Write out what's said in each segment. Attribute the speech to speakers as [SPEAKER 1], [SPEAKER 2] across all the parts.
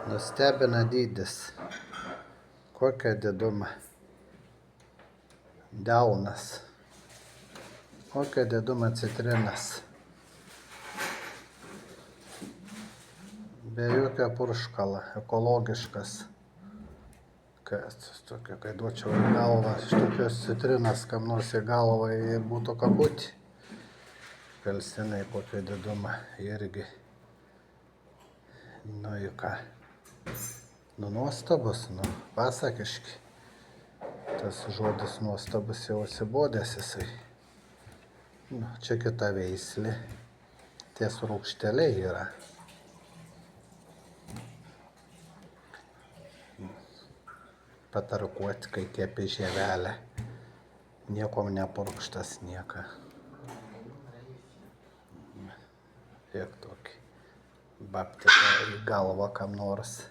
[SPEAKER 1] Nustebina dydis. Kokią didumą. Delnas. Kokią didumą citrinas. Be jokio purškalo, ekologiškas. Tokia, kai duočiau į galvą, šitokios citrinas, kam nors į galvą būtų kabutį. Apelsinai kokią didumą irgi. Nu į ką? Nu nuostabus, nu pasakiški. Tas žodis nuostabus jau atsibodęs jisai. Nu, čia kita veislė. Ties rūgšteliai yra. Patarkuoti, kai kepi žievelę. Niekom nepurkštas nieka. Tiek tokį. Baptitą į galvą kam nors.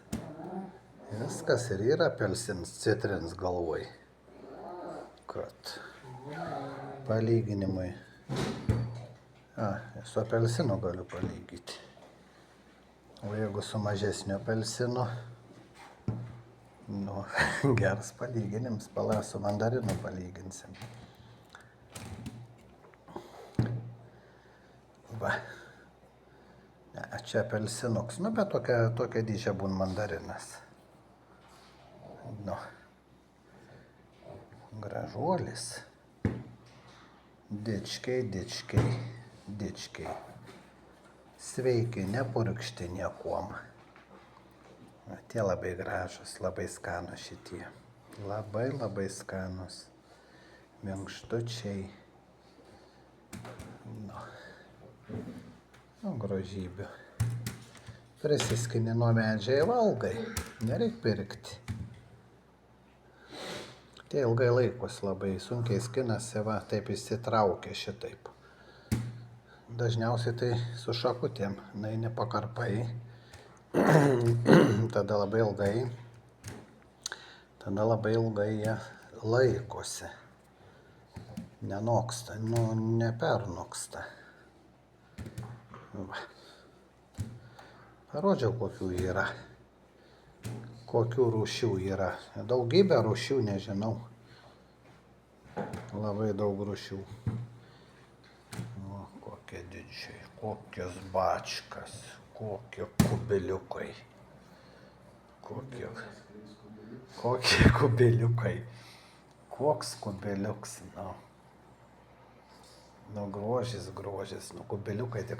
[SPEAKER 1] Viskas ir yra apelsinas citrins galvoj. Kad palyginimui. Su apelsinu galiu palygyti. O jeigu su mažesniu apelsinu, nu, geras palyginims, su mandarinu palyginsim. Va. Ne, čia apelsinuks, nu, bet tokia dydžia būn mandarinas. Nu. Gražuolis. Dičkiai. Sveiki, nepurkšti niekuom. Tie labai gražus, labai skanus šitie. Labai skanus. Minkštučiai. Nu, grožybių. Prisiskini nuo medžiai valgai. Nereik pirkti. Tie ilgai laikos labai sunkiai skinasi, va, taip įsitraukia šitaip. Dažniausiai tai su šakutėm, nepakarpai. Tada labai ilgai jie laikosi. Nenoksta, nepernoksta. Va. Parodžiau, kokių yra. Kokių rūšių yra. Daugybė rūšių, nežinau. Labai daug rūšių. O, kokie didžiai, kokios bačkas, kokie kubeliukai. Kokie kubeliukai. Koks kubeliuks, nu. Nu, grožis, nu, kubeliukai tikrai.